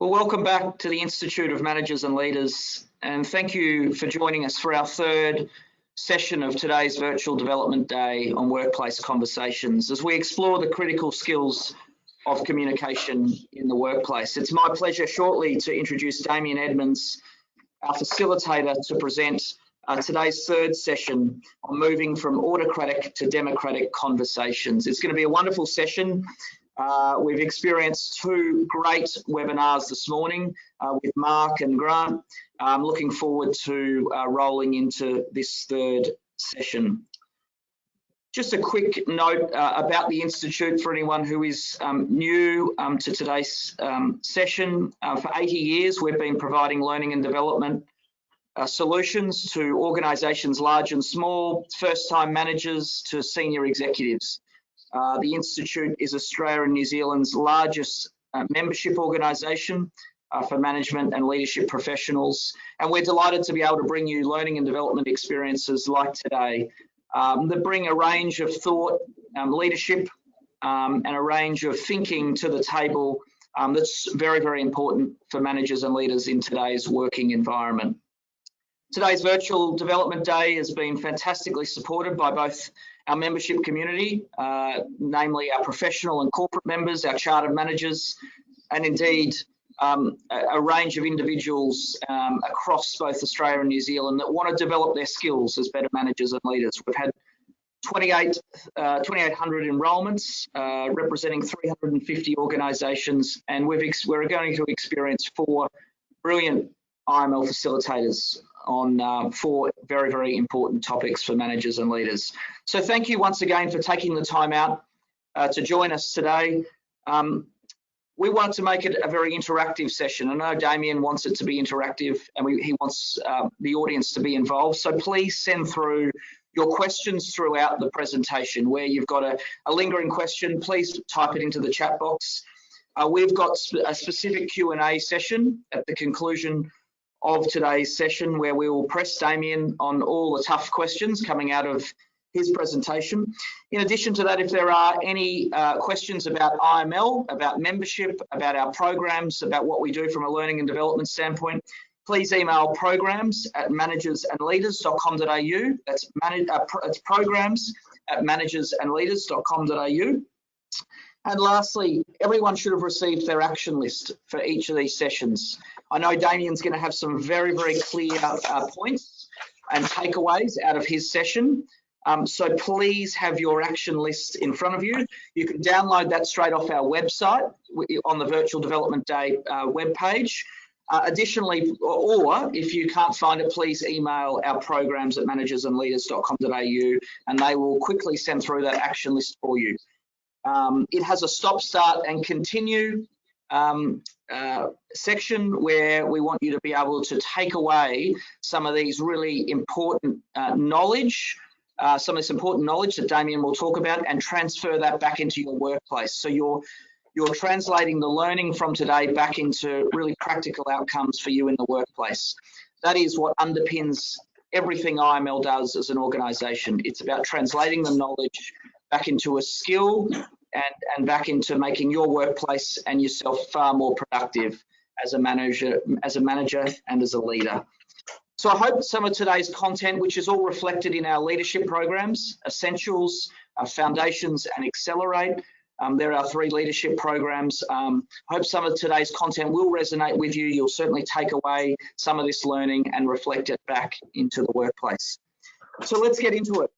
Well, welcome back to the Institute of Managers and Leaders, and thank you for joining us for our third session of today's Virtual Development Day on Workplace Conversations as we explore the critical skills of communication in the workplace. It's my pleasure shortly to introduce Damien Edmonds, our facilitator, to present today's third session on moving from autocratic to democratic conversations. It's going to be a wonderful session. We've experienced two great webinars this morning with Mark and Grant. I'm looking forward to rolling into this third session. Just a quick note about the Institute for anyone who is new to today's session. For 80 years, we've been providing learning and development solutions to organisations large and small, first-time managers to senior executives. The Institute is Australia and New Zealand's largest membership organisation for management and leadership professionals, and we're delighted to be able to bring you learning and development experiences like today that bring a range of thought, leadership, and a range of thinking to the table that's very, very important for managers and leaders in today's working environment. Today's Virtual Development Day has been fantastically supported by both our membership community, namely our professional and corporate members, our chartered managers, and indeed a range of individuals across both Australia and New Zealand that want to develop their skills as better managers and leaders. We've had 2,800 enrolments representing 350 organisations, and we're going to experience 4 brilliant IML facilitators on 4 very, very important topics for managers and leaders. So thank you once again for taking the time out to join us today. We want to make it a very interactive session. I know Damien wants it to be interactive, and he wants the audience to be involved. So please send through your questions throughout the presentation. Where you've got a lingering question, please type it into the chat box. We've got a specific Q&A session at the conclusion of today's session where we will press Damien on all the tough questions coming out of his presentation. In addition to that, if there are any questions about IML, about membership, about our programs, about what we do from a learning and development standpoint, please email programs@managersandleaders.com.au. That's programs@managersandleaders.com.au. And lastly, everyone should have received their action list for each of these sessions. I know Damien's going to have some very, very clear points and takeaways out of his session. So please have your action list in front of you. You can download that straight off our website on the Virtual Development Day webpage. Additionally, or if you can't find it, please email our programs@managersandleaders.com.au and they will quickly send through that action list for you. It has a stop, start and continue section where we want you to be able to take away some of these really important knowledge, some of this important knowledge that Damien will talk about, and transfer that back into your workplace. So you're translating the learning from today back into really practical outcomes for you in the workplace. That is what underpins everything IML does as an organisation. It's about translating the knowledge back into a skill and back into making your workplace and yourself far more productive as a manager and as a leader. So I hope some of today's content, which is all reflected in our leadership programs, Essentials, Foundations and Accelerate, there are 3 leadership programs. I hope some of today's content will resonate with you. You'll certainly take away some of this learning and reflect it back into the workplace. So let's get into it.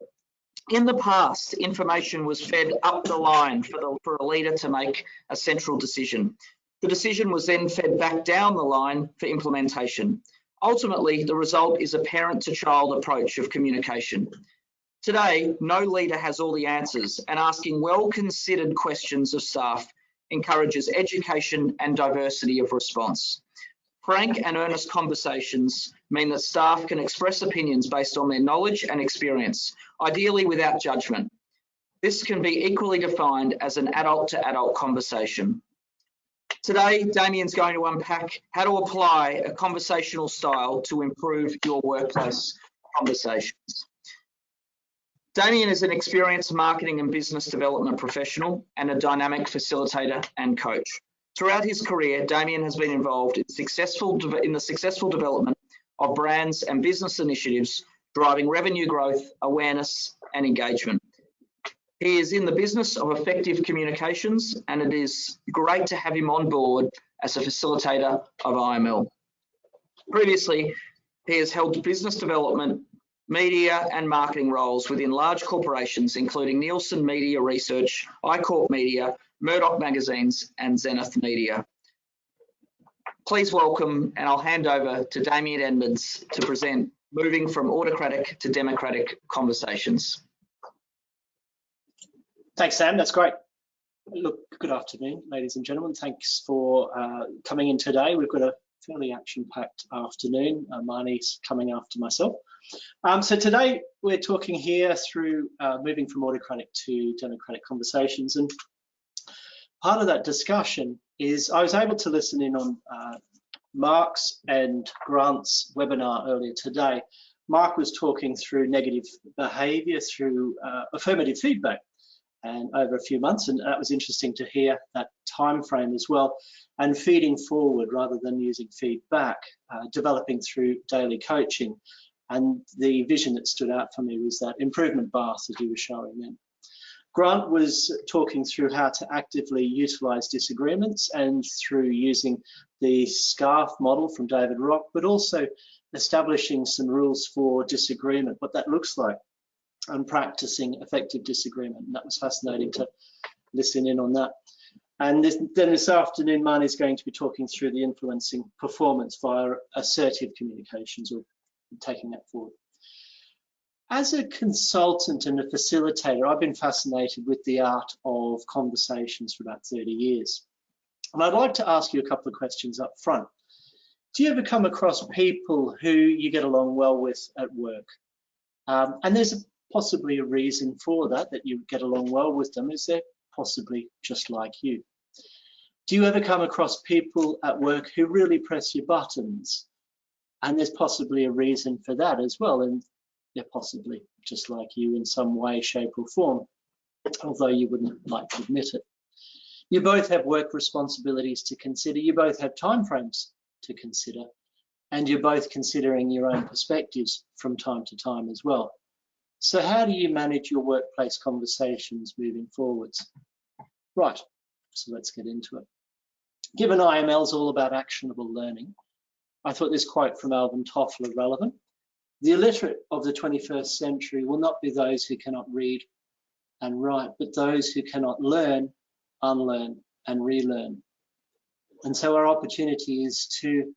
In the past, information was fed up the line for a leader to make a central decision. The decision was then fed back down the line for implementation. Ultimately, the result is a parent-to-child approach of communication. Today, no leader has all the answers, and asking well-considered questions of staff encourages education and diversity of response. Frank and earnest conversations mean that staff can express opinions based on their knowledge and experience, ideally without judgment. This can be equally defined as an adult-to-adult conversation. Today, Damien's going to unpack how to apply a conversational style to improve your workplace conversations. Damien is an experienced marketing and business development professional and a dynamic facilitator and coach. Throughout his career, Damien has been involved in the successful development of brands and business initiatives, driving revenue growth, awareness, and engagement. He is in the business of effective communications, and it is great to have him on board as a facilitator of IML. Previously, he has held business development, media and marketing roles within large corporations, including Nielsen Media Research, iCorp Media, Murdoch Magazines, and Zenith Media. Please welcome, and I'll hand over to Damien Edmonds to present Moving from Autocratic to Democratic Conversations. Thanks, Sam. That's great. Look, good afternoon, ladies and gentlemen. Thanks for coming in today. We've got a fairly action-packed afternoon. Marnie's coming after myself. So today we're talking here through moving from autocratic to democratic conversations, and part of that discussion is I was able to listen in on Mark's and Grant's webinar earlier today. Mark was talking through negative behaviour through affirmative feedback, and over a few months, and that was interesting to hear that time frame as well, and feeding forward rather than using feedback, developing through daily coaching. And the vision that stood out for me was that improvement bar that he was showing then. Grant was talking through how to actively utilise disagreements and through using the SCARF model from David Rock, but also establishing some rules for disagreement, what that looks like, and practicing effective disagreement. And that was fascinating to listen in on that. And then this afternoon, Marnie's going to be talking through the influencing performance via assertive communications, or taking that forward. As a consultant and a facilitator, I've been fascinated with the art of conversations for about 30 years. And I'd like to ask you a couple of questions up front. Do you ever come across people who you get along well with at work? And there's possibly a reason for that you get along well with them, is they're possibly just like you. Do you ever come across people at work who really press your buttons? And there's possibly a reason for that as well, and they're possibly just like you in some way, shape or form, although you wouldn't like to admit it. You both have work responsibilities to consider, you both have timeframes to consider, and you're both considering your own perspectives from time to time as well. So how do you manage your workplace conversations moving forwards? Right, so let's get into it. Given IML is all about actionable learning, I thought this quote from Alvin Toffler relevant. The illiterate of the 21st century will not be those who cannot read and write, but those who cannot learn, unlearn, and relearn. And so our opportunity is to,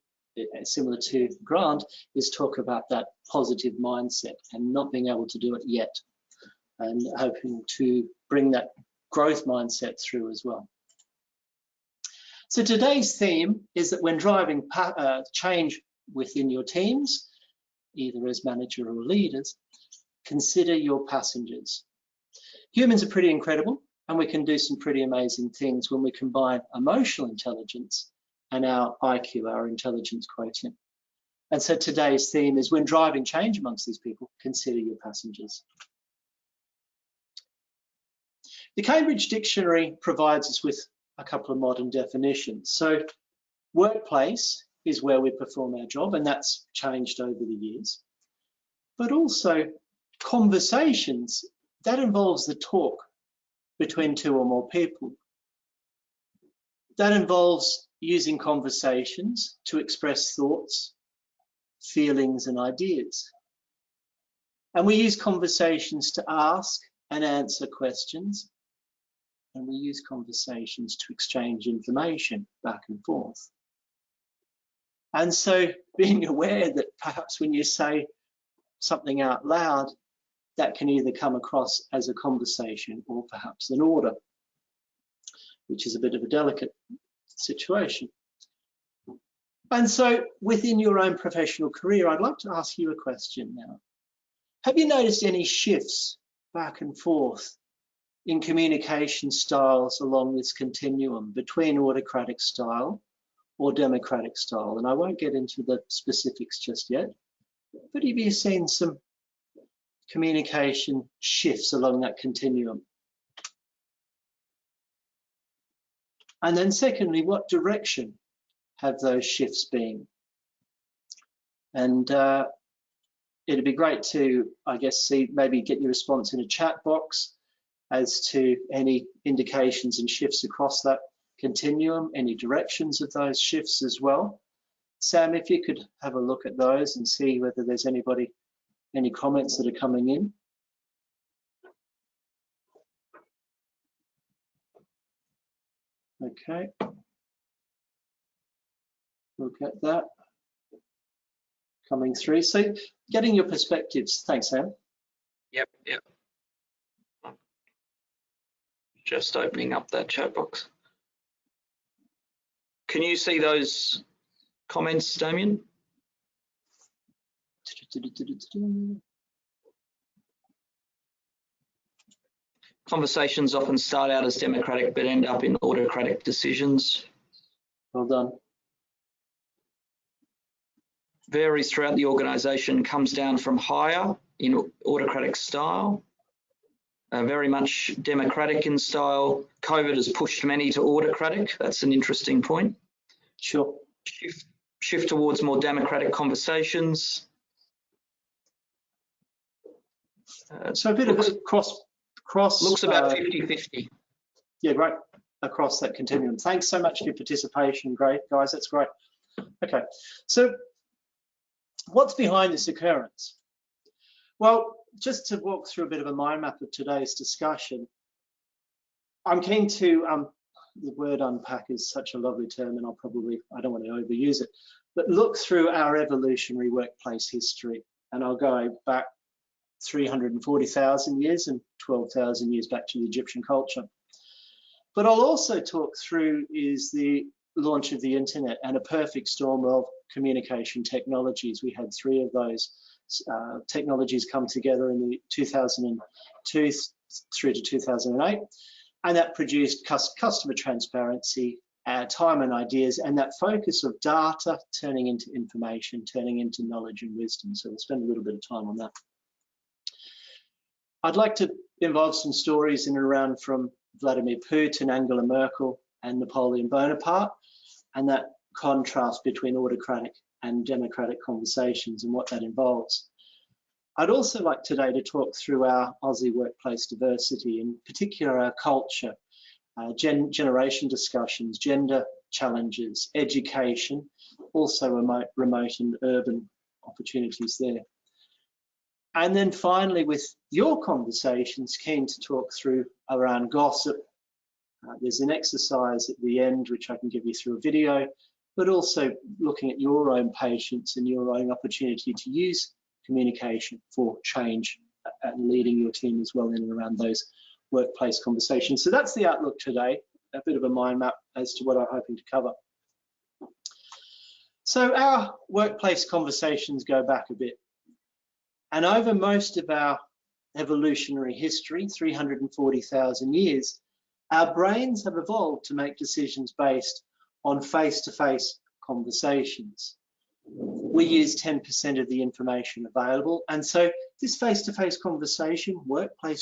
similar to Grant, is talk about that positive mindset and not being able to do it yet, and hoping to bring that growth mindset through as well. So today's theme is that when driving change within your teams, either as manager or leaders, consider your passengers. Humans are pretty incredible, and we can do some pretty amazing things when we combine emotional intelligence and our IQ, our intelligence quotient. And so today's theme is when driving change amongst these people, consider your passengers. The Cambridge Dictionary provides us with a couple of modern definitions. So workplace is where we perform our job, and that's changed over the years. But also conversations, that involves the talk between two or more people. That involves using conversations to express thoughts, feelings, and ideas. And we use conversations to ask and answer questions, and we use conversations to exchange information back and forth. And so being aware that perhaps when you say something out loud, that can either come across as a conversation or perhaps an order, which is a bit of a delicate situation. And so within your own professional career, I'd like to ask you a question now. Have you noticed any shifts back and forth in communication styles along this continuum between autocratic style or democratic style? And I won't get into the specifics just yet, but have you seen some communication shifts along that continuum? And then secondly, what direction have those shifts been? And it'd be great to, I guess, see, maybe get your response in a chat box as to any indications and shifts across that continuum, any directions of those shifts as well. Sam, if you could have a look at those and see whether there's any comments that are coming in. Okay. Look at that coming through. So getting your perspectives. Thanks, Sam. Yep. Just opening up that chat box. Can you see those comments, Damien? Conversations often start out as democratic but end up in autocratic decisions. Well done. Varies throughout the organisation, comes down from higher in autocratic style. Very much democratic in style. COVID has pushed many to autocratic. That's an interesting point. Sure. Shift towards more democratic conversations. So a bit of a cross. Looks about 50-50. Yeah, great. Across that continuum. Thanks so much for your participation. Great, guys. That's great. Okay. So what's behind this occurrence? Well, just to walk through a bit of a mind map of today's discussion, I'm keen to, the word unpack is such a lovely term and I don't want to overuse it, but look through our evolutionary workplace history. And I'll go back 340,000 years and 12,000 years back to the Egyptian culture. But I'll also talk through is the launch of the internet and a perfect storm of communication technologies. We had three of those technologies come together in the 2002 through to 2008, and that produced customer transparency, time and ideas, and that focus of data turning into information, turning into knowledge and wisdom. So we'll spend a little bit of time on that. I'd like to involve some stories in and around from Vladimir Putin, Angela Merkel, and Napoleon Bonaparte, and that contrast between autocratic and democratic conversations and what that involves. I'd also like today to talk through our Aussie workplace diversity, in particular our culture, generation discussions, gender challenges, education, also remote and urban opportunities there. And then finally, with your conversations, keen to talk through around gossip. There's an exercise at the end, which I can give you through a video, but also looking at your own patience and your own opportunity to use communication for change and leading your team as well in and around those workplace conversations. So that's the outlook today, a bit of a mind map as to what I'm hoping to cover. So our workplace conversations go back a bit. And over most of our evolutionary history, 340,000 years, our brains have evolved to make decisions based on face-to-face conversations. We use 10% of the information available. And so this face-to-face conversation,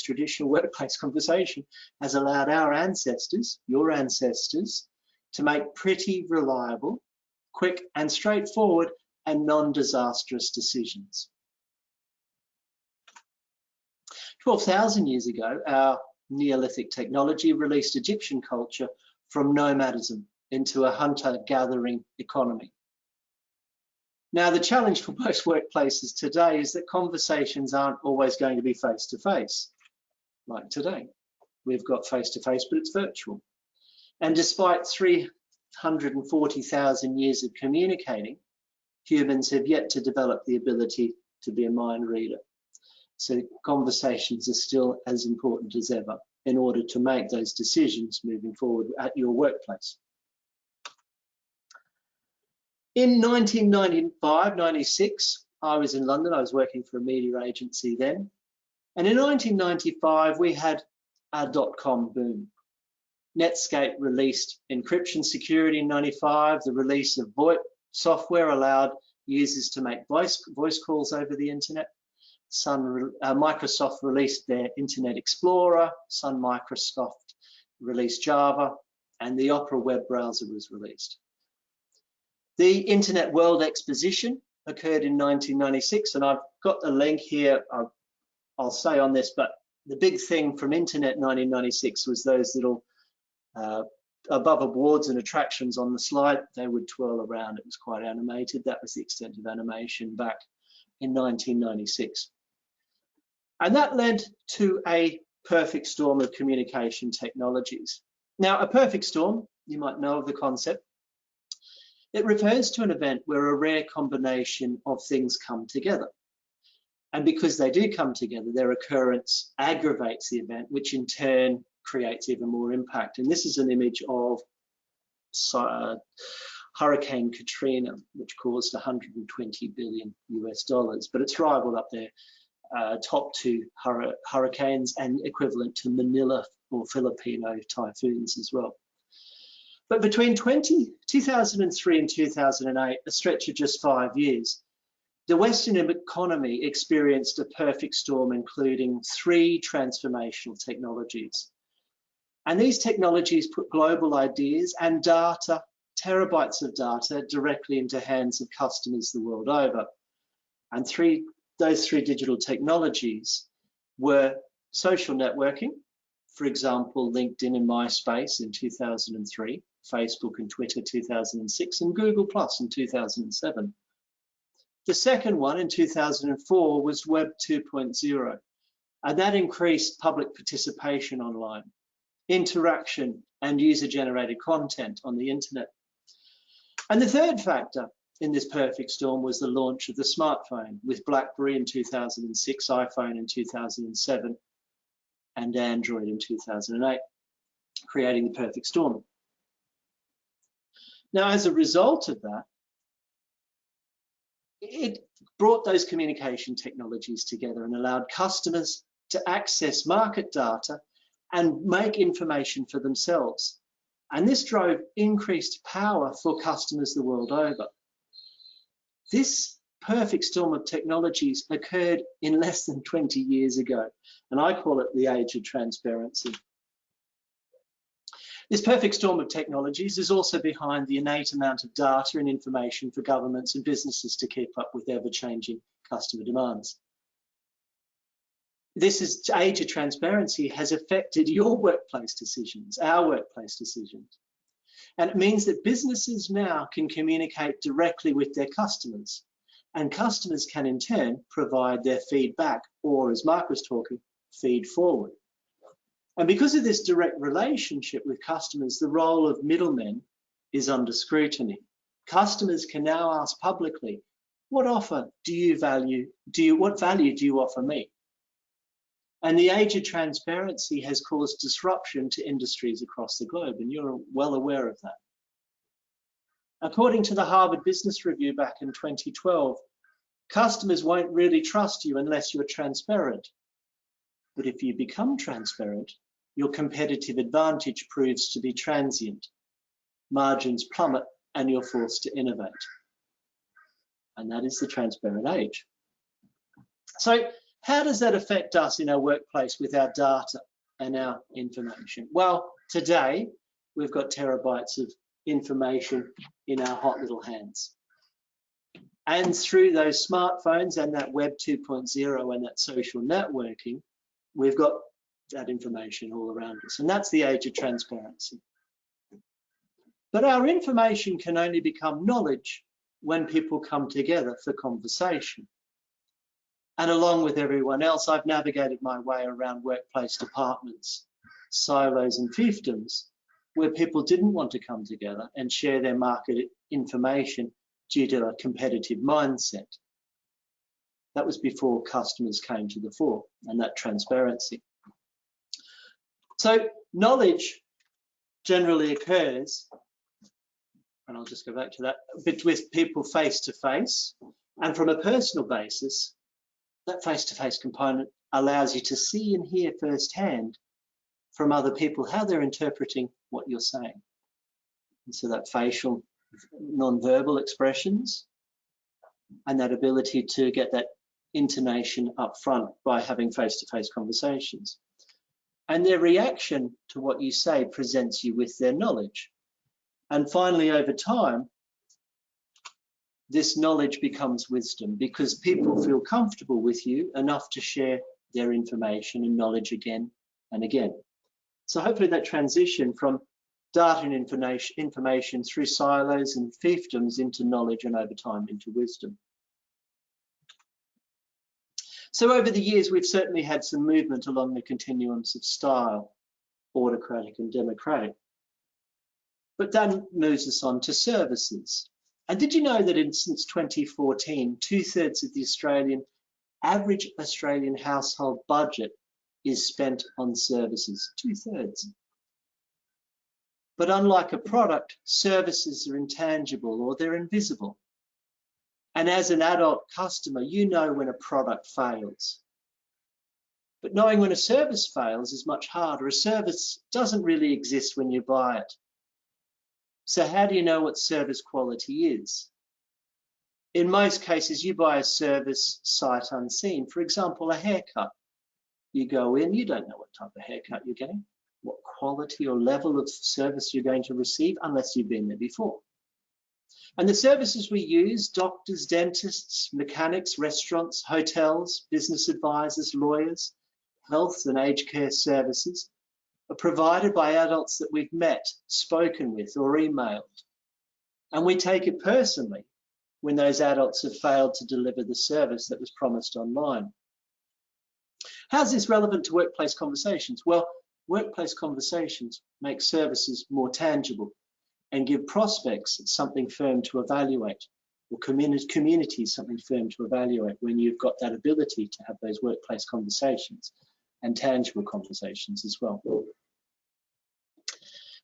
traditional workplace conversation, has allowed our ancestors, your ancestors, to make pretty reliable, quick and straightforward and non-disastrous decisions. 12,000 years ago, our Neolithic technology released Egyptian culture from nomadism into a hunter-gathering economy. Now, the challenge for most workplaces today is that conversations aren't always going to be face-to-face, like today. We've got face-to-face, but it's virtual. And despite 340,000 years of communicating, humans have yet to develop the ability to be a mind reader. So conversations are still as important as ever in order to make those decisions moving forward at your workplace. In 1995-96, I was in London. I was working for a media agency then. And in 1995, we had our dot-com boom. Netscape released encryption security in 95. The release of VoIP software allowed users to make voice calls over the internet. Microsoft released their Internet Explorer. Sun Microsoft released Java. and the Opera web browser was released. The Internet World Exposition occurred in 1996, and I've got the link here. I'll say on this, but the big thing from Internet 1996 was those little above awards and attractions on the slide. They would twirl around. It was quite animated. That was the extent of animation back in 1996. And that led to a perfect storm of communication technologies. Now, a perfect storm, you might know of the concept. It refers to an event where a rare combination of things come together. And because they do come together, their occurrence aggravates the event, which in turn creates even more impact. And this is an image of Hurricane Katrina, which caused $120 billion US, but it's rivaled up there, top two hurricanes and equivalent to Manila or Filipino typhoons as well. But between 2003 and 2008, a stretch of just 5 years, the Western economy experienced a perfect storm, including 3 transformational technologies. And these technologies put global ideas and data, terabytes of data, directly into hands of customers the world over. And those three digital technologies were social networking, for example, LinkedIn and MySpace in 2003, Facebook and Twitter 2006, and Google Plus in 2007. The second one in 2004 was Web 2.0, and that increased public participation online, interaction and user-generated content on the internet. And the third factor in this perfect storm was the launch of the smartphone, with BlackBerry in 2006, iPhone in 2007, and Android in 2008, creating the perfect storm. Now, as a result of that, it brought those communication technologies together and allowed customers to access market data and make information for themselves. And this drove increased power for customers the world over. This perfect storm of technologies occurred in less than 20 years ago, and I call it the age of transparency. This perfect storm of technologies is also behind the innate amount of data and information for governments and businesses to keep up with ever-changing customer demands. This age of transparency has affected your workplace decisions, our workplace decisions. And it means that businesses now can communicate directly with their customers, and customers can in turn provide their feedback, or as Mark was talking, feed forward. And because of this direct relationship with customers, the role of middlemen is under scrutiny. Customers can now ask publicly, what value do you offer me? And the age of transparency has caused disruption to industries across the globe, and you're well aware of that. According to the Harvard Business Review back in 2012, customers won't really trust you unless you're transparent. But if you become transparent, your competitive advantage proves to be transient. Margins plummet and you're forced to innovate. And that is the transparent age. So how does that affect us in our workplace with our data and our information? Well, today we've got terabytes of information in our hot little hands. And through those smartphones and that Web 2.0 and that social networking, we've got that information all around us. And that's the age of transparency. But our information can only become knowledge when people come together for conversation. And along with everyone else, I've navigated my way around workplace departments, silos and fiefdoms, where people didn't want to come together and share their market information due to a competitive mindset. That was before customers came to the fore and that transparency. So knowledge generally occurs, and I'll just go back to that, with people face to face, and from a personal basis, that face-to-face component allows you to see and hear firsthand from other people how they're interpreting what you're saying. And so that facial non-verbal expressions and that ability to get that intonation up front by having face-to-face conversations. and their reaction to what you say presents you with their knowledge. And finally, over time, this knowledge becomes wisdom because people feel comfortable with you enough to share their information and knowledge again and again. So hopefully that transition from data and information through silos and fiefdoms into knowledge and over time into wisdom. So over the years, we've certainly had some movement along the continuums of style, autocratic and democratic. But that moves us on to services. And did you know that since 2014, 2/3 of the average Australian household budget is spent on services? 2/3. But unlike a product, services are intangible or they're invisible. And as an adult customer, you know when a product fails. But knowing when a service fails is much harder. A service doesn't really exist when you buy it. So how do you know what service quality is? In most cases, you buy a service sight unseen. For example, a haircut. You go in, you don't know what type of haircut you're getting, what quality or level of service you're going to receive unless you've been there before. And the services we use, doctors, dentists, mechanics, restaurants, hotels, business advisors, lawyers, health and aged care services, are provided by adults that we've met, spoken with, or emailed. And we take it personally when those adults have failed to deliver the service that was promised online. How's this relevant to workplace conversations? Well, workplace conversations make services more tangible and give prospects something firm to evaluate, or communities something firm to evaluate when you've got that ability to have those workplace conversations and tangible conversations as well.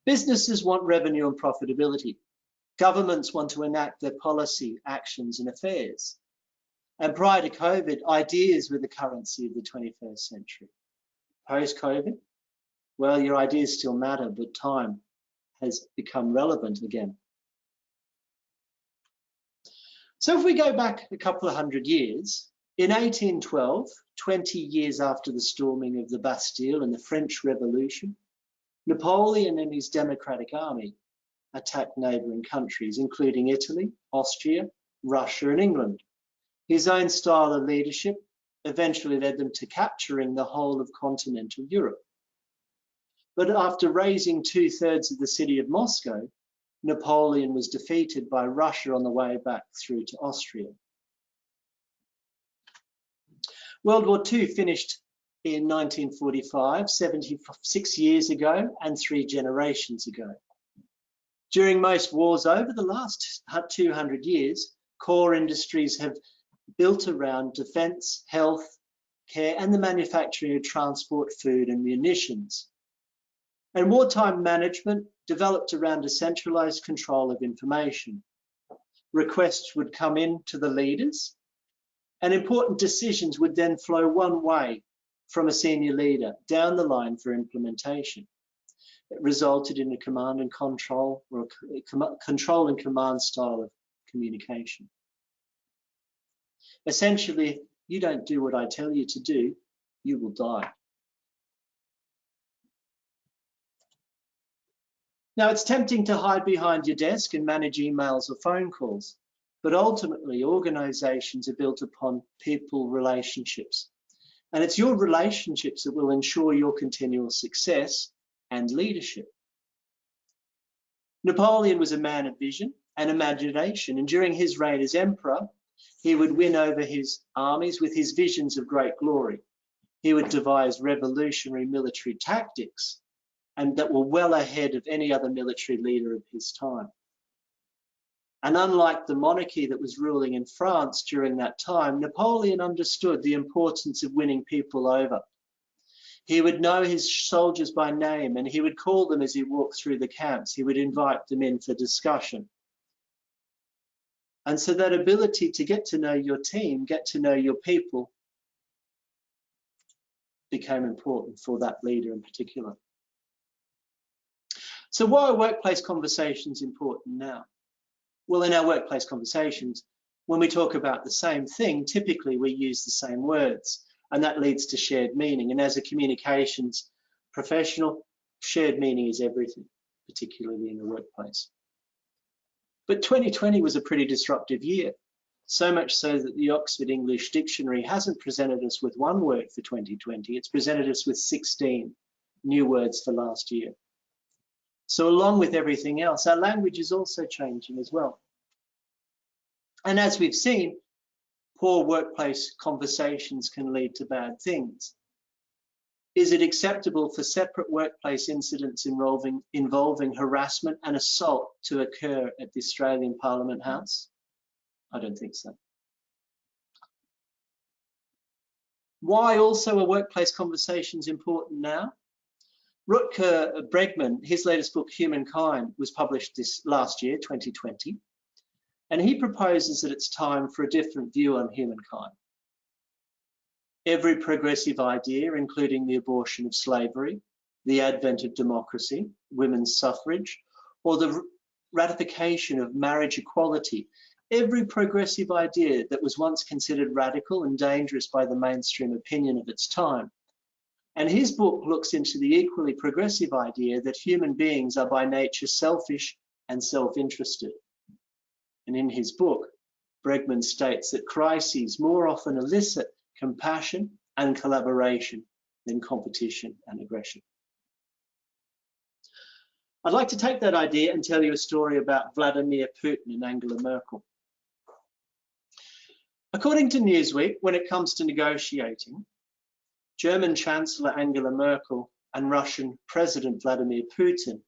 Businesses want revenue and profitability. Governments want to enact their policy, actions and affairs. And prior to COVID, ideas were the currency of the 21st century. Post-COVID, well, your ideas still matter, but time has become relevant again. So if we go back a couple of hundred years, in 1812, 20 years after the storming of the Bastille and the French Revolution, Napoleon and his democratic army attacked neighbouring countries, including Italy, Austria, Russia and England. His own style of leadership eventually led them to capturing the whole of continental Europe. But after razing 2/3 of the city of Moscow, Napoleon was defeated by Russia on the way back through to Austria. World War II finished in 1945, 76 years ago and 3 generations ago. During most wars over the last 200 years, core industries have built around defence, health, care and the manufacturing of transport, food and munitions. And wartime management developed around a centralised control of information. Requests would come in to the leaders and important decisions would then flow one way from a senior leader down the line for implementation. It resulted in a command and control, or a control and command style of communication. Essentially, if you don't do what I tell you to do, you will die. Now, it's tempting to hide behind your desk and manage emails or phone calls, but ultimately, organizations are built upon people relationships. And it's your relationships that will ensure your continual success and leadership. Napoleon was a man of vision and imagination, and during his reign as emperor, he would win over his armies with his visions of great glory. He would devise revolutionary military tactics and that were well ahead of any other military leader of his time. And unlike the monarchy that was ruling in France during that time, Napoleon understood the importance of winning people over. He would know his soldiers by name and he would call them as he walked through the camps. He would invite them in for discussion. And so that ability to get to know your team, get to know your people, became important for that leader in particular. So why are workplace conversations important now? Well, in our workplace conversations, when we talk about the same thing, typically we use the same words, and that leads to shared meaning. And as a communications professional, shared meaning is everything, particularly in the workplace. But 2020 was a pretty disruptive year, so much so that the Oxford English Dictionary hasn't presented us with one word for 2020, it's presented us with 16 new words for last year. So along with everything else, our language is also changing as well. And as we've seen, poor workplace conversations can lead to bad things. Is it acceptable for separate workplace incidents involving harassment and assault to occur at the Australian Parliament House? I don't think so. Why also are workplace conversations important now? Rutger Bregman, his latest book, Humankind, was published this last year, 2020, and he proposes that it's time for a different view on humankind. Every progressive idea, including the abortion of slavery, the advent of democracy, women's suffrage, or the ratification of marriage equality, every progressive idea that was once considered radical and dangerous by the mainstream opinion of its time. And his book looks into the equally progressive idea that human beings are by nature selfish and self-interested. And in his book, Bregman states that crises more often elicit compassion and collaboration than competition and aggression. I'd like to take that idea and tell you a story about Vladimir Putin and Angela Merkel. According to Newsweek, when it comes to negotiating, German Chancellor Angela Merkel and Russian President Vladimir Putin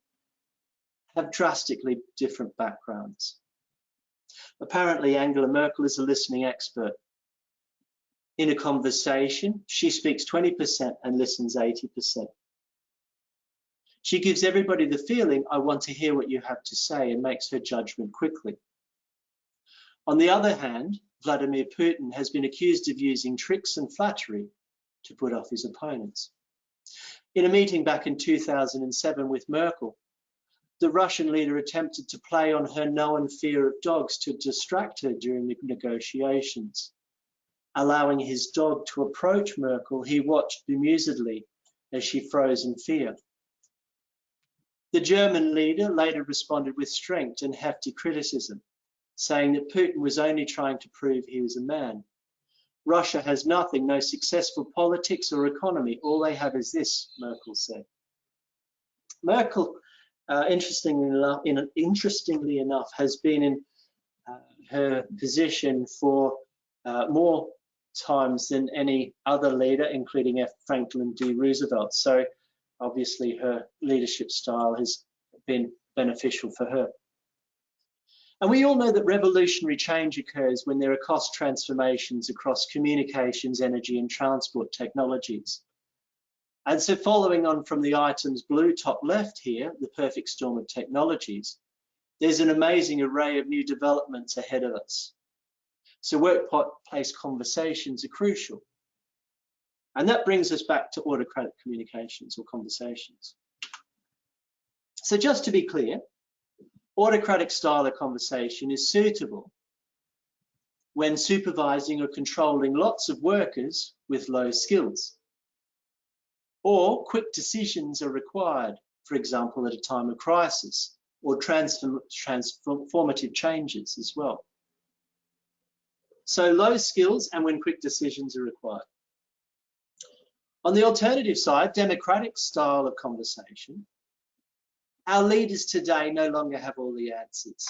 have drastically different backgrounds. Apparently, Angela Merkel is a listening expert. In a conversation, she speaks 20% and listens 80%. She gives everybody the feeling, I want to hear what you have to say, and makes her judgment quickly. On the other hand, Vladimir Putin has been accused of using tricks and flattery to put off his opponents. In a meeting back in 2007 with Merkel, the Russian leader attempted to play on her known fear of dogs to distract her during the negotiations. Allowing his dog to approach Merkel, he watched bemusedly as she froze in fear. The German leader later responded with strength and hefty criticism, saying that Putin was only trying to prove he was a man. Russia has nothing, no successful politics or economy. All they have is this, Merkel said. Merkel, interestingly enough, has been in her position for more times than any other leader, including Franklin D. Roosevelt. So obviously her leadership style has been beneficial for her. And we all know that revolutionary change occurs when there are cost transformations across communications, energy, and transport technologies. And so following on from the items blue top left here, the perfect storm of technologies, there's an amazing array of new developments ahead of us. So workplace conversations are crucial. And that brings us back to autocratic communications or conversations. So just to be clear, autocratic style of conversation is suitable when supervising or controlling lots of workers with low skills. Or quick decisions are required, for example, at a time of crisis, or transformative changes as well. So low skills and when quick decisions are required. On the alternative side, democratic style of conversation, our leaders today no longer have all the answers.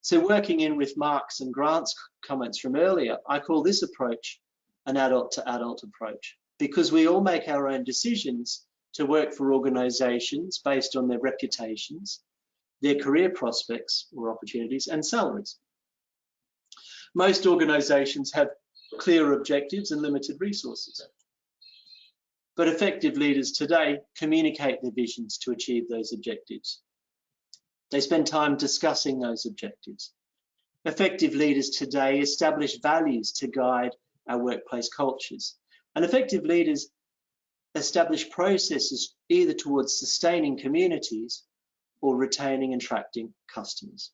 So working in with Mark's and Grant's comments from earlier, I call this approach an adult-to-adult approach, because we all make our own decisions to work for organisations based on their reputations, their career prospects or opportunities, and salaries. Most organisations have clear objectives and limited resources. But effective leaders today communicate their visions to achieve those objectives. They spend time discussing those objectives. Effective leaders today establish values to guide our workplace cultures. And effective leaders establish processes either towards sustaining communities or retaining and attracting customers.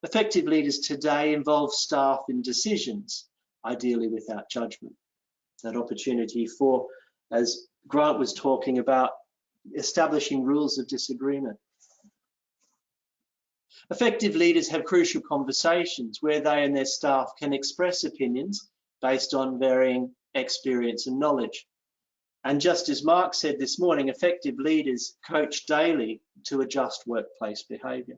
Effective leaders today involve staff in decisions, ideally without judgment. That opportunity for, as Grant was talking about establishing rules of disagreement. Effective leaders have crucial conversations where they and their staff can express opinions based on varying experience and knowledge. And just as Mark said this morning, effective leaders coach daily to adjust workplace behaviour.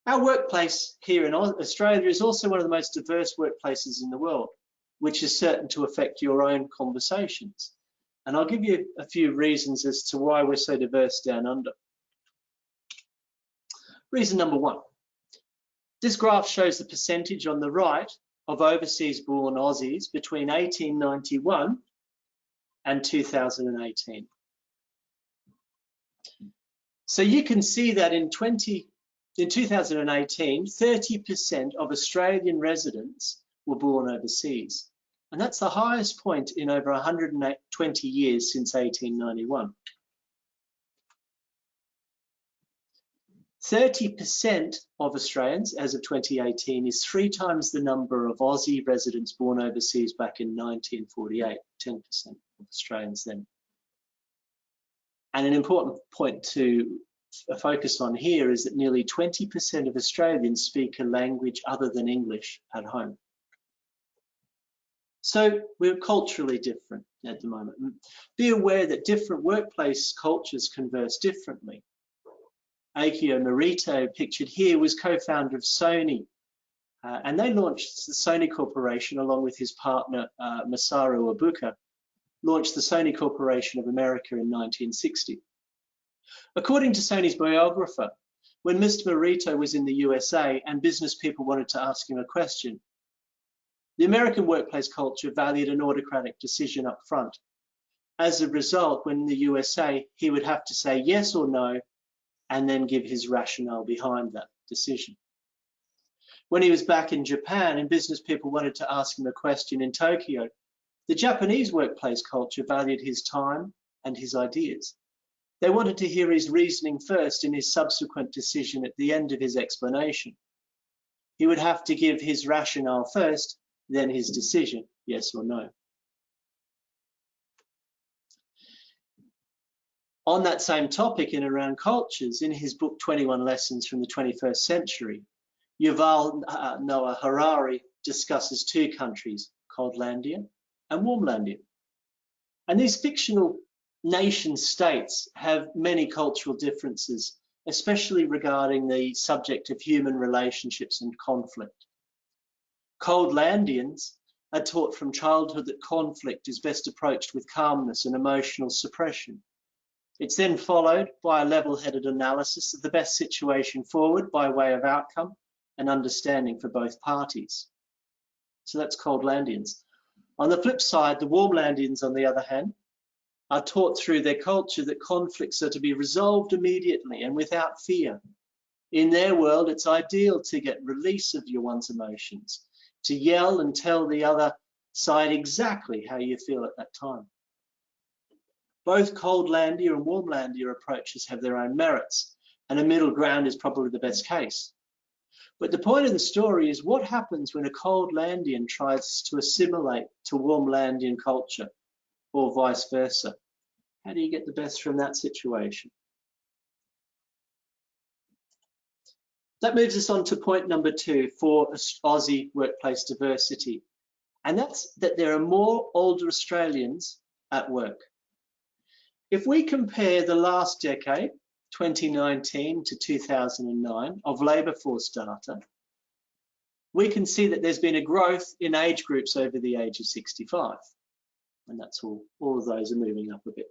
Our workplace here in Australia is also one of the most diverse workplaces in the world, which is certain to affect your own conversations. And I'll give you a few reasons as to why we're so diverse down under. Reason number one, this graph shows the percentage on the right of overseas born Aussies between 1891 and 2018. So you can see that in 2018, 30% of Australian residents were born overseas. And that's the highest point in over 120 years since 1891. 30% of Australians, as of 2018, is 3 times the number of Aussie residents born overseas back in 1948, 10% of Australians then. And an important point to focus on here is that nearly 20% of Australians speak a language other than English at home. So we're culturally different at the moment. Be aware that different workplace cultures converse differently. Akio Morita, pictured here, was co-founder of Sony, and they launched the Sony Corporation along with his partner Masaru Ibuka, launched the Sony Corporation of America in 1960. According to Sony's biographer, when Mr. Morita was in the USA and business people wanted to ask him a question, the American workplace culture valued an autocratic decision up front. As a result, when in the USA, he would have to say yes or no and then give his rationale behind that decision. When he was back in Japan and business people wanted to ask him a question in Tokyo, the Japanese workplace culture valued his time and his ideas. They wanted to hear his reasoning first and his subsequent decision at the end of his explanation. He would have to give his rationale first, then his decision, yes or no. On that same topic in around cultures, in his book 21 Lessons from the 21st Century, Yuval Noah Harari discusses 2 countries, Coldlandia and Warmlandia. And these fictional nation states have many cultural differences, especially regarding the subject of human relationships and conflict. Coldlandians are taught from childhood that conflict is best approached with calmness and emotional suppression. It's then followed by a level-headed analysis of the best situation forward by way of outcome and understanding for both parties. So that's Coldlandians. On the flip side, the Warmlandians, on the other hand, are taught through their culture that conflicts are to be resolved immediately and without fear. In their world, it's ideal to get release of one's emotions, to yell and tell the other side exactly how you feel at that time. Both Coldlandia and Warmlandia approaches have their own merits, and a middle ground is probably the best case. But the point of the story is what happens when a Coldlandian tries to assimilate to Warmlandian culture, or vice versa. How do you get the best from that situation? That moves us on to point number 2 for Aussie workplace diversity. And that's that there are more older Australians at work. If we compare the last decade, 2019 to 2009, of labour force data, we can see that there's been a growth in age groups over the age of 65. And that's all of those are moving up a bit.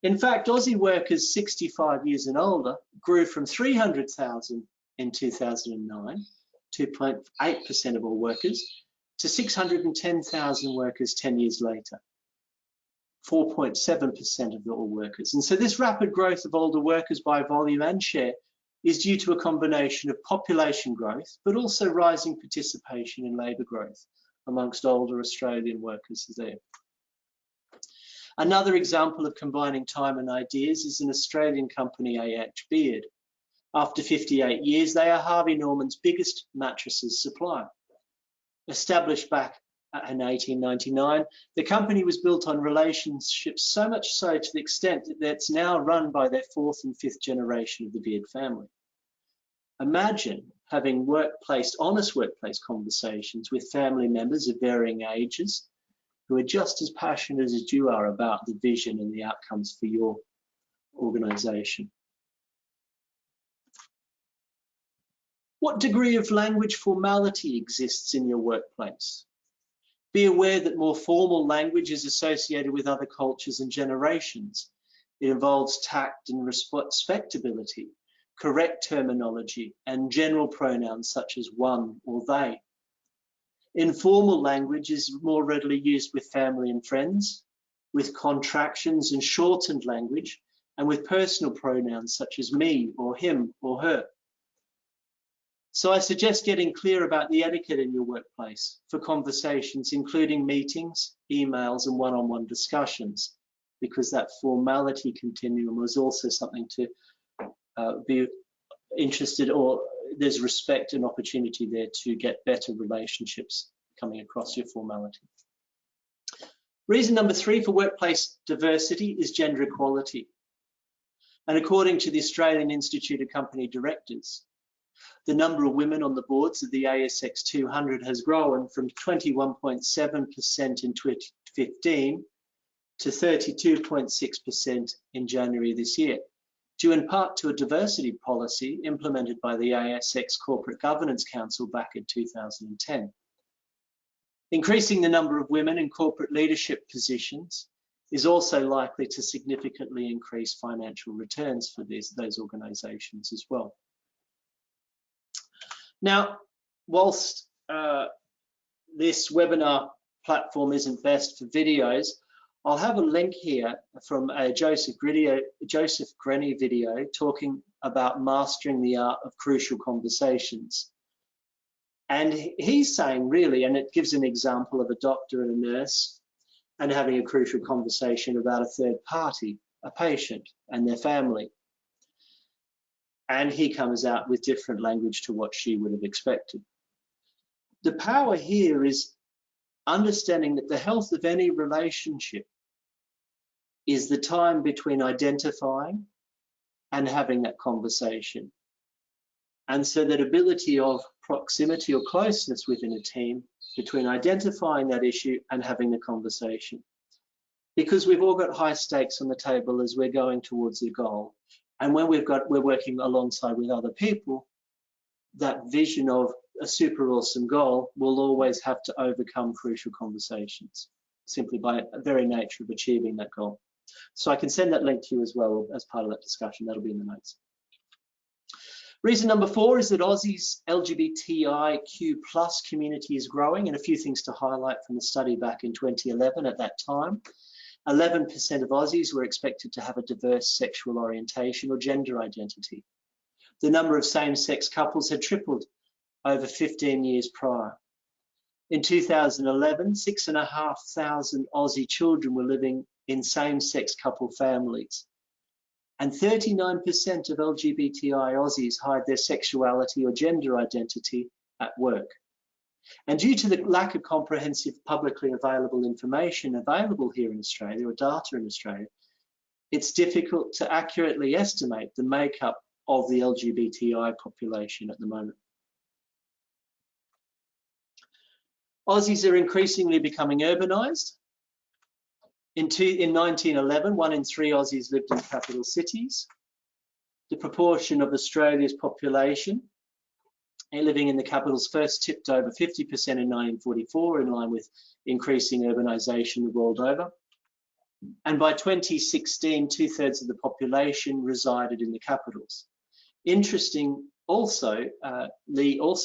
In fact, Aussie workers 65 years and older grew from 300,000 in 2009, 2.8% of all workers, to 610,000 workers 10 years later, 4.7% of all workers. And so this rapid growth of older workers by volume and share is due to a combination of population growth, but also rising participation in labour growth amongst older Australian workers there. Another example of combining time and ideas is an Australian company, AH Beard. After 58 years, they are Harvey Norman's biggest mattresses supplier. Established back in 1899. The company was built on relationships, so much so to the extent that it's now run by their 4th and 5th generation of the Beard family. Imagine having honest workplace conversations with family members of varying ages who are just as passionate as you are about the vision and the outcomes for your organisation. What degree of language formality exists in your workplace? Be aware that more formal language is associated with other cultures and generations. It involves tact and respectability, correct terminology, and general pronouns such as one or they. Informal language is more readily used with family and friends, with contractions and shortened language, and with personal pronouns such as me or him or her. So I suggest getting clear about the etiquette in your workplace for conversations, including meetings, emails, and one-on-one discussions, because that formality continuum was also something to be interested, or there's respect and opportunity there to get better relationships coming across your formality. Reason number 3 for workplace diversity is gender equality. And according to the Australian Institute of Company Directors, the number of women on the boards of the ASX 200 has grown from 21.7% in 2015 to 32.6% in January this year, due in part to a diversity policy implemented by the ASX Corporate Governance Council back in 2010. Increasing the number of women in corporate leadership positions is also likely to significantly increase financial returns for those organisations as well. Now, whilst this webinar platform isn't best for videos, I'll have a link here from a Joseph Grenny video talking about mastering the art of crucial conversations. And he's saying really, and it gives an example of a doctor and a nurse and having a crucial conversation about a third party, a patient and their family. And he comes out with different language to what she would have expected. The power here is understanding that the health of any relationship is the time between identifying and having that conversation. And so that ability of proximity or closeness within a team between identifying that issue and having the conversation. Because we've all got high stakes on the table as we're going towards a goal. And when we're working alongside with other people, that vision of a super awesome goal will always have to overcome crucial conversations, simply by the very nature of achieving that goal. So I can send that link to you as well as part of that discussion. That'll be in the notes. Reason number 4 is that Aussies LGBTIQ+ community is growing, and a few things to highlight from the study back in 2011. At that time, 11% of Aussies were expected to have a diverse sexual orientation or gender identity. The number of same-sex couples had tripled over 15 years prior. In 2011, 6,500 Aussie children were living in same-sex couple families. And 39% of LGBTI Aussies hide their sexuality or gender identity at work. And due to the lack of comprehensive publicly available information available here in Australia, or data in Australia, it's difficult to accurately estimate the makeup of the LGBTI population at the moment. Aussies are increasingly becoming urbanised. In 1911, 1 in 3 Aussies lived in capital cities. The proportion of Australia's population living in the capitals first tipped over 50% in 1944, in line with increasing urbanisation the world over. And by 2016, 2/3 of the population resided in the capitals. Interesting also,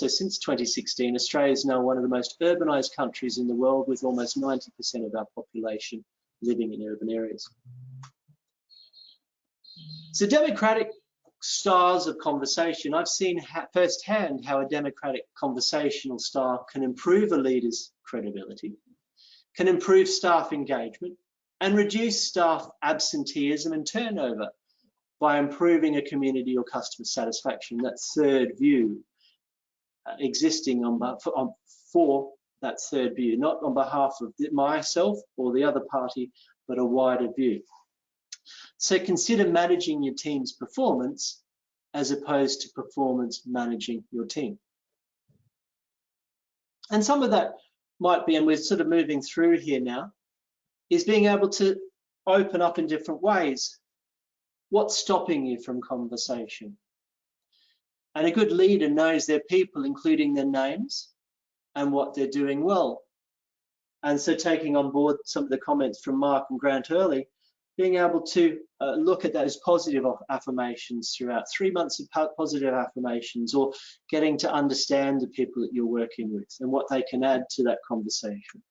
since 2016, Australia is now one of the most urbanised countries in the world, with almost 90% of our population living in urban areas. So democratic styles of conversation. I've seen firsthand how a democratic conversational style can improve a leader's credibility, can improve staff engagement, and reduce staff absenteeism and turnover by improving a community or customer satisfaction. That third view existing for that third view, not on behalf of myself or the other party, but a wider view. So consider managing your team's performance as opposed to performance managing your team. And some of that might be, and we're sort of moving through here now, is being able to open up in different ways. What's stopping you from conversation? And a good leader knows their people, including their names and what they're doing well. And so taking on board some of the comments from Mark and Grant early, being able to look at those positive affirmations throughout 3 months of positive affirmations, or getting to understand the people that you're working with and what they can add to that conversation.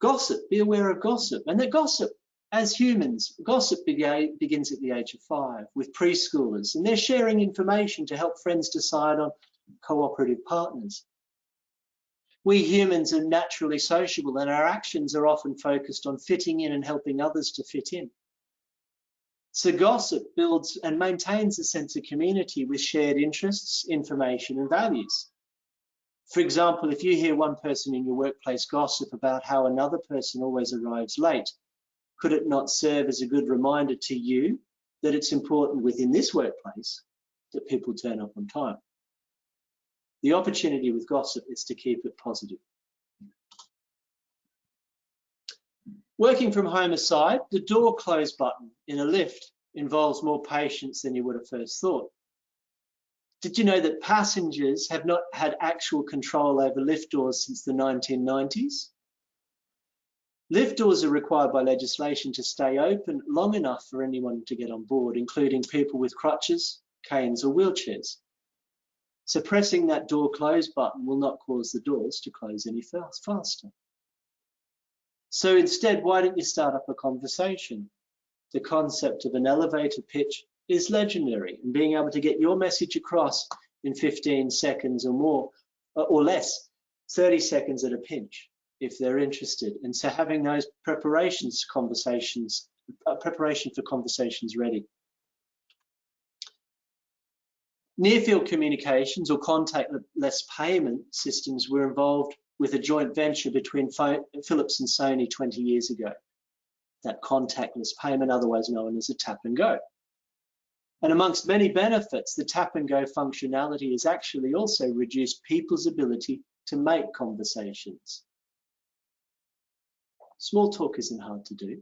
Gossip, be aware of gossip. And that gossip, as humans, gossip begins at the age of 5 with preschoolers, and they're sharing information to help friends decide on cooperative partners. We humans are naturally sociable, and our actions are often focused on fitting in and helping others to fit in. So gossip builds and maintains a sense of community with shared interests, information, and values. For example, if you hear one person in your workplace gossip about how another person always arrives late, could it not serve as a good reminder to you that it's important within this workplace that people turn up on time? The opportunity with gossip is to keep it positive. Working from home aside, the door close button in a lift involves more patience than you would have first thought. Did you know that passengers have not had actual control over lift doors since the 1990s? Lift doors are required by legislation to stay open long enough for anyone to get on board, including people with crutches, canes, or wheelchairs. So pressing that door close button will not cause the doors to close any faster. So instead, why don't you start up a conversation? The concept of an elevator pitch is legendary, and being able to get your message across in 15 seconds or more, or less, 30 seconds at a pinch, if they're interested. And so having those preparation for conversations ready. Near-field communications or contactless payment systems were involved with a joint venture between Philips and Sony 20 years ago. That contactless payment, otherwise known as a tap and go. And amongst many benefits, the tap and go functionality has actually also reduced people's ability to make conversations. Small talk isn't hard to do.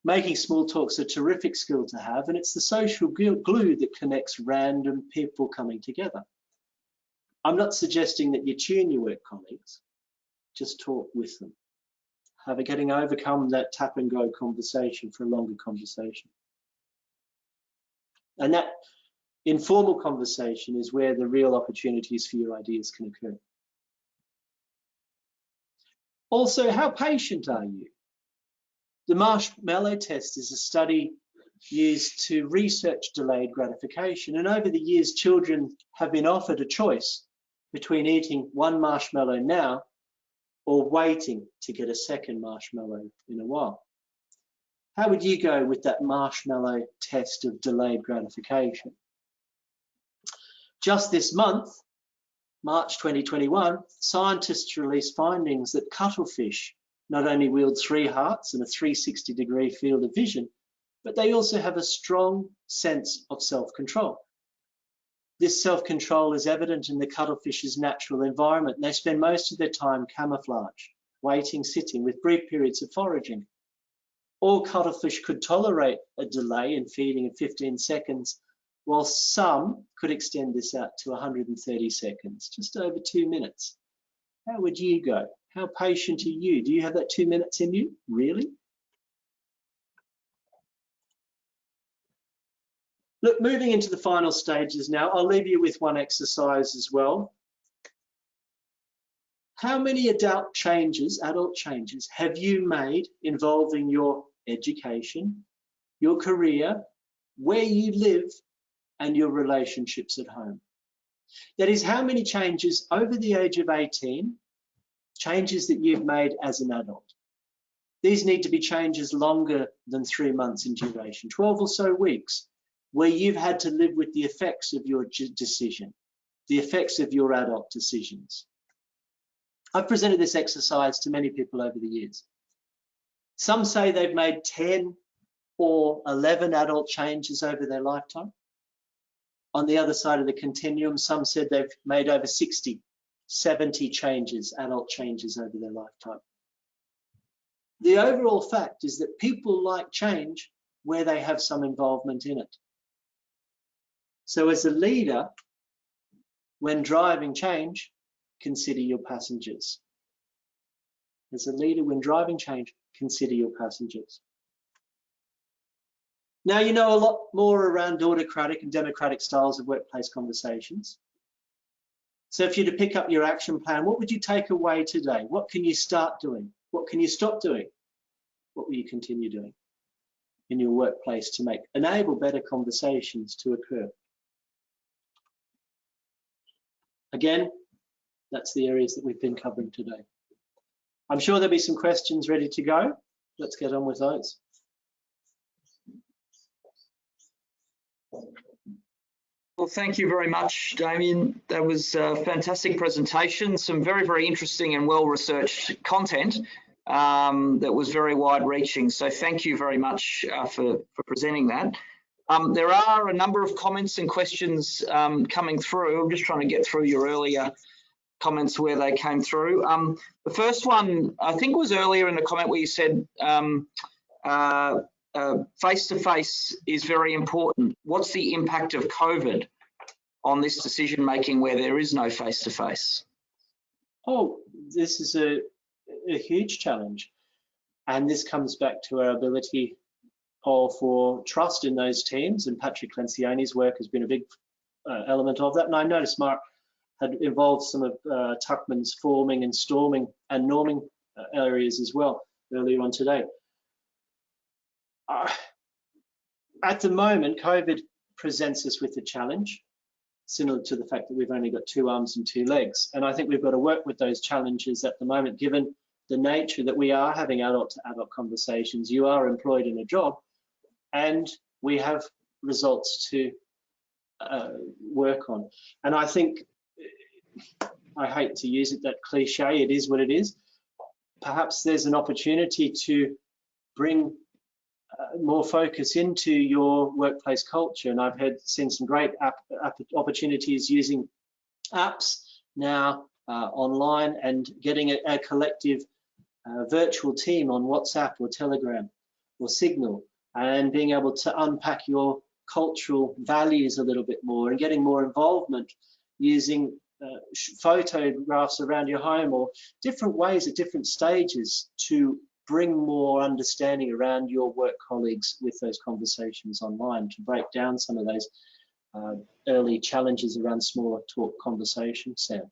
Making small talk's a terrific skill to have, and it's the social glue that connects random people coming together. I'm not suggesting that you tune your work colleagues, just talk with them. Getting overcome that tap and go conversation for a longer conversation. And that informal conversation is where the real opportunities for your ideas can occur. Also, how patient are you? The marshmallow test is a study used to research delayed gratification. And over the years, children have been offered a choice between eating one marshmallow now or waiting to get a second marshmallow in a while. How would you go with that marshmallow test of delayed gratification? Just this month, March 2021, scientists released findings that cuttlefish not only wield 3 hearts and a 360-degree field of vision, but they also have a strong sense of self-control. This self-control is evident in the cuttlefish's natural environment. They spend most of their time camouflaged, waiting, sitting, with brief periods of foraging. All cuttlefish could tolerate a delay in feeding of 15 seconds, while some could extend this out to 130 seconds, just over 2 minutes. How would you go? How patient are you? Do you have that 2 minutes in you? Really? Look, moving into the final stages now, I'll leave you with one exercise as well. How many adult changes have you made involving your education, your career, where you live, and your relationships at home? That is, how many changes over the age of 18, changes that you've made as an adult? These need to be changes longer than 3 months in duration, 12 or so weeks, where you've had to live with the effects of your decision. the effects of your adult decisions. I've presented this exercise to many people over the years. Some say they've made 10 or 11 adult changes over their lifetime. On the other side of the continuum, some said they've made over 60, 70 changes, adult changes over their lifetime. The overall fact is that people like change where they have some involvement in it. So as a leader, when driving change, consider your passengers. As a leader, when driving change, consider your passengers. Now you know a lot more around autocratic and democratic styles of workplace conversations. So if you're to pick up your action plan, what would you take away today? What can you start doing? What can you stop doing? What will you continue doing in your workplace to enable better conversations to occur? Again, that's the areas that we've been covering today. I'm sure there'll be some questions ready to go. Let's get on with those. Well, thank you very much, Damien. That was a fantastic presentation, some very, very interesting and well-researched content that was very wide-reaching. So thank you very much for presenting that. There are a number of comments and questions coming through. I'm just trying to get through your earlier comments where they came through. The first one, I think, was earlier in the comment where you said face-to-face is very important. What's the impact of COVID on this decision-making where there is no face-to-face? Oh, this is a huge challenge. And this comes back to our ability for trust in those teams. And Patrick Lencioni's work has been a big element of that. And I noticed Mark had involved some of Tuckman's forming and storming and norming areas as well earlier on today. At the moment, COVID presents us with a challenge, similar to the fact that we've only got 2 arms and 2 legs. And I think we've got to work with those challenges at the moment, given the nature that we are having adult-to-adult conversations. You are employed in a job, and we have results to work on. And I think, I hate to use it, that cliche, it is what it is. Perhaps there's an opportunity to bring more focus into your workplace culture. And I've seen some great opportunities using apps now online and getting a collective virtual team on WhatsApp or Telegram or Signal, and being able to unpack your cultural values a little bit more and getting more involvement using photographs around your home or different ways at different stages to bring more understanding around your work colleagues with those conversations online, to break down some of those early challenges around smaller talk conversations. Sam.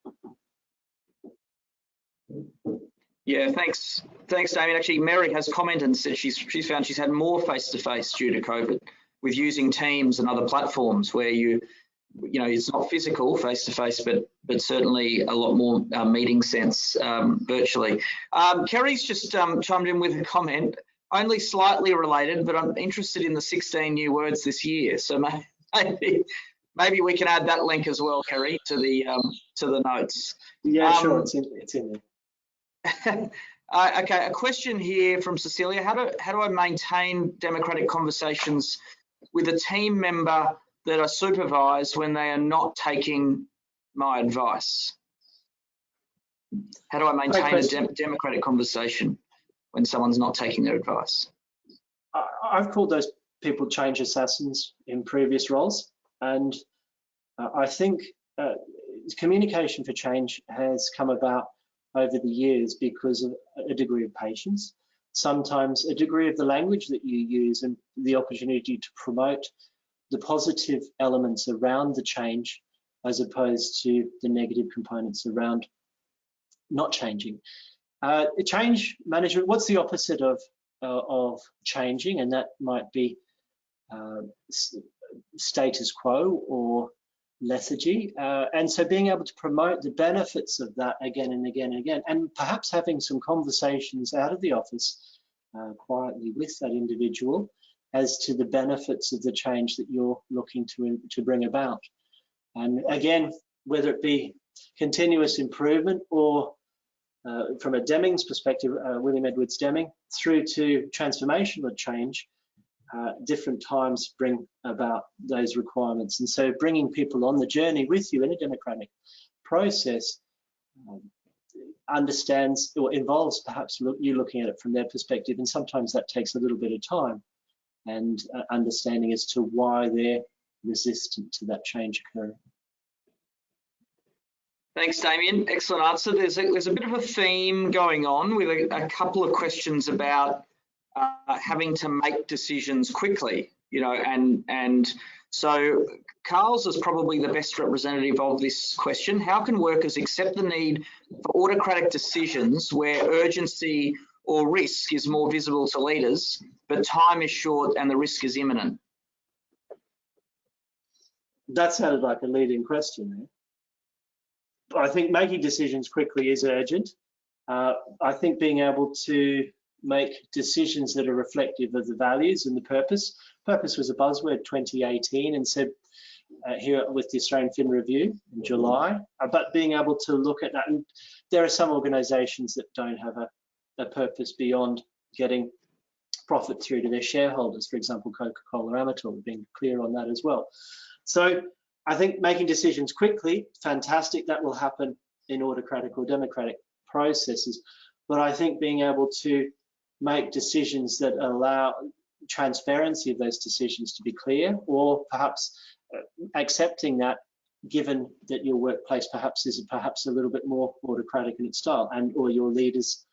Yeah, thanks, Damien. Actually, Mary has commented and said she's found she's had more face-to-face due to COVID with using Teams and other platforms where you know, it's not physical face-to-face, but certainly a lot more meeting sense virtually. Kerry's just chimed in with a comment, only slightly related, but I'm interested in the 16 new words this year. So maybe we can add that link as well, Kerry, to the notes. Yeah, sure, it's in there. Okay, a question here from Cecilia. How do I maintain democratic conversations with a team member that are supervised when they are not taking my advice? How do I maintain a democratic conversation when someone's not taking their advice? I've called those people change assassins in previous roles, and I think communication for change has come about over the years because of a degree of patience, sometimes a degree of the language that you use, and the opportunity to promote the positive elements around the change as opposed to the negative components around not changing. Change management, what's the opposite of changing? And that might be status quo or lethargy. And so being able to promote the benefits of that again and again and again, and perhaps having some conversations out of the office quietly with that individual as to the benefits of the change that you're looking to bring about. And again, whether it be continuous improvement or from a Deming's perspective, William Edwards Deming, through to transformational change, different times bring about those requirements. And so bringing people on the journey with you in a democratic process understands or involves perhaps you looking at it from their perspective, and sometimes that takes a little bit of time and understanding as to why they're resistant to that change occurring. Thanks, Damien. Excellent answer. There's a bit of a theme going on with a couple of questions about having to make decisions quickly, you know, and so Carl's is probably the best representative of this question. How can workers accept the need for autocratic decisions where urgency or risk is more visible to leaders, but time is short and the risk is imminent? That sounded like a leading question there. I think making decisions quickly is urgent. I think being able to make decisions that are reflective of the values and the purpose. Purpose was a buzzword 2018 and said here with the Australian Fin Review in July, but being able to look at that. And there are some organisations that don't have a purpose beyond getting profit through to their shareholders, for example, Coca-Cola Amatil, being clear on that as well. So I think making decisions quickly, fantastic, that will happen in autocratic or democratic processes. But I think being able to make decisions that allow transparency of those decisions to be clear, or perhaps accepting that given that your workplace perhaps is a little bit more autocratic in its style, and or your leaders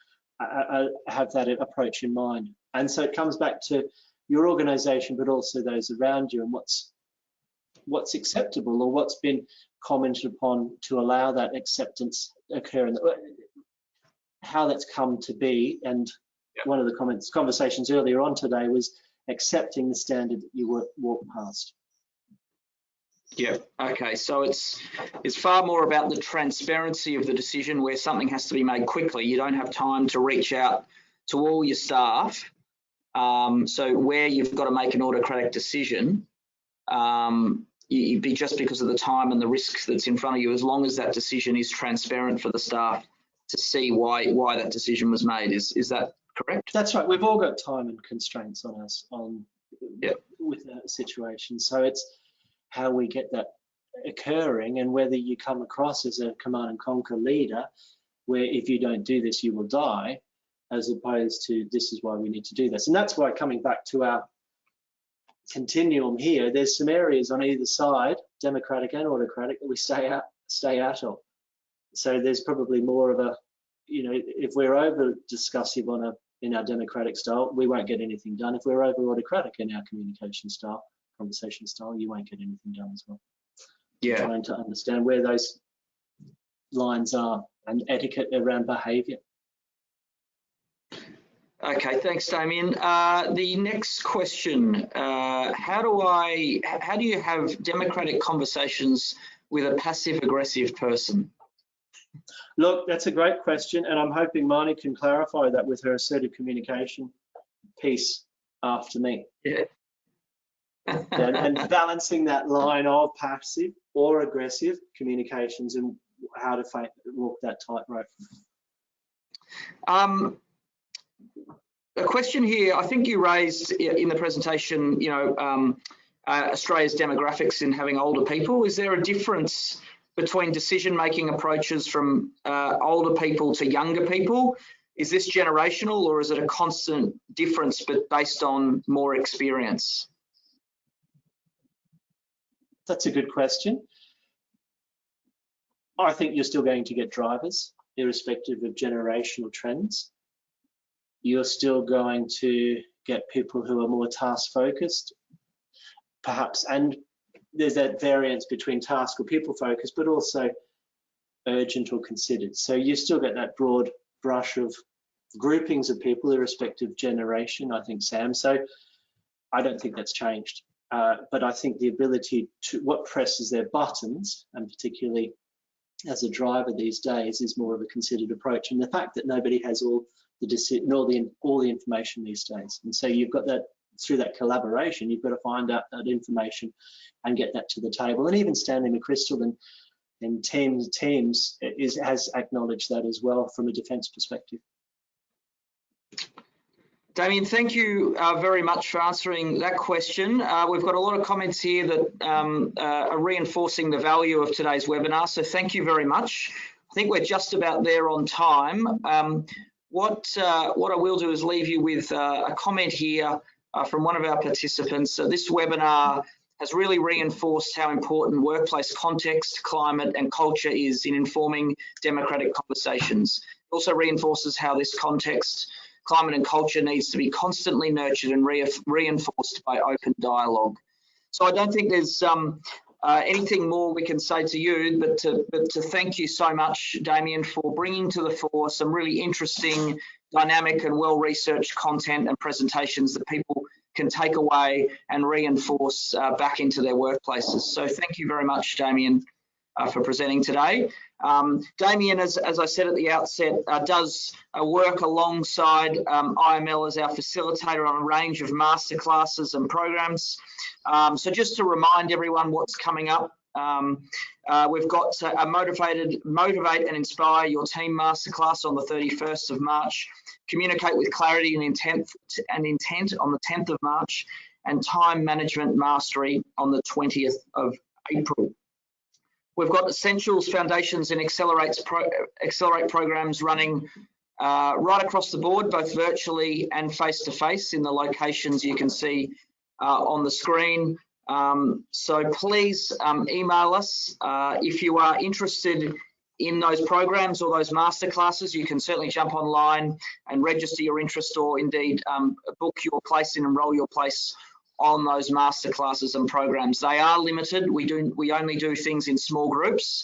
have that approach in mind. And so it comes back to your organisation, but also those around you, and what's acceptable or what's been commented upon to allow that acceptance occur, and how that's come to be. And one of the conversations earlier on today was accepting the standard that you walk past. Yeah, okay, so it's far more about the transparency of the decision where something has to be made quickly. You don't have time to reach out to all your staff. So where you've got to make an autocratic decision, just because of the time and the risks that's in front of you, as long as that decision is transparent for the staff to see why that decision was made. Is that correct? That's right. We've all got time and constraints on us with that situation. So it's how we get that occurring, and whether you come across as a command and conquer leader, where if you don't do this, you will die, as opposed to this is why we need to do this. And that's why, coming back to our continuum here, there's some areas on either side, democratic and autocratic, that we stay out of. So there's probably more of a, if we're over discussive in our democratic style, we won't get anything done. If we're over autocratic in our communication style, conversation style, you won't get anything done as well. Yeah. Trying to understand where those lines are and etiquette around behaviour. Okay, thanks, Damien. The next question: how do you have democratic conversations with a passive-aggressive person? Look, that's a great question, and I'm hoping Marnie can clarify that with her assertive communication piece after me. Yeah. And balancing that line of passive or aggressive communications and how to walk that tightrope. A question here, I think you raised in the presentation, Australia's demographics in having older people. Is there a difference between decision-making approaches from older people to younger people? Is this generational, or is it a constant difference but based on more experience? That's a good question. I think you're still going to get drivers, irrespective of generational trends. You're still going to get people who are more task-focused, perhaps, and there's that variance between task or people-focused, but also urgent or considered. So you still get that broad brush of groupings of people, irrespective of generation, I think, Sam. So I don't think that's changed. But I think the ability to what presses their buttons, and particularly as a driver these days, is more of a considered approach. And the fact that nobody has all the information these days, and so you've got that through that collaboration. You've got to find out that information and get that to the table. And even Stanley McChrystal and teams has acknowledged that as well from a defence perspective. Damien, thank you very much for answering that question. We've got a lot of comments here that are reinforcing the value of today's webinar, so thank you very much. I think we're just about there on time. What I will do is leave you with a comment here from one of our participants. So this webinar has really reinforced how important workplace context, climate and culture is in informing democratic conversations. It also reinforces how this context, climate and culture needs to be constantly nurtured and reinforced by open dialogue. So I don't think there's anything more we can say to you, but to thank you so much, Damien, for bringing to the fore some really interesting, dynamic and well-researched content and presentations that people can take away and reinforce back into their workplaces. So thank you very much, Damien, for presenting today. Damien, as I said at the outset, does work alongside IML as our facilitator on a range of masterclasses and programs. So just to remind everyone what's coming up, we've got a Motivate and Inspire Your Team Masterclass on the 31st of March, Communicate with Clarity and Intent on the 10th of March, and Time Management Mastery on the 20th of April. We've got Essentials, Foundations and Accelerate programs running right across the board, both virtually and face-to-face in the locations you can see on the screen. So please email us if you are interested in those programs or those masterclasses. You can certainly jump online and register your interest, or indeed book your place and enroll your place on those masterclasses and programs. They are limited. We only do things in small groups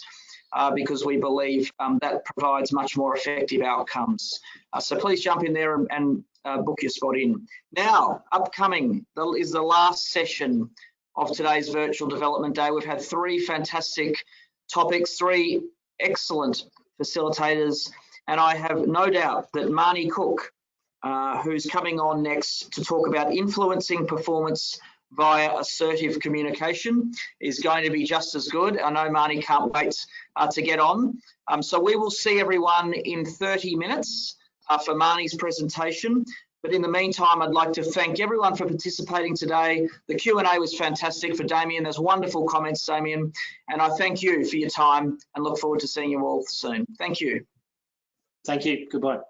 because we believe that provides much more effective outcomes. So please jump in there and book your spot in. Now, upcoming is the last session of today's virtual development day. We've had 3 fantastic topics, 3 excellent facilitators, and I have no doubt that Marnie Cook, who's coming on next to talk about influencing performance via assertive communication, is going to be just as good. I know Marnie can't wait to get on. So we will see everyone in 30 minutes for Marnie's presentation. But in the meantime, I'd like to thank everyone for participating today. The Q&A was fantastic for Damien. There's wonderful comments, Damien. And I thank you for your time and look forward to seeing you all soon. Thank you. Thank you. Goodbye.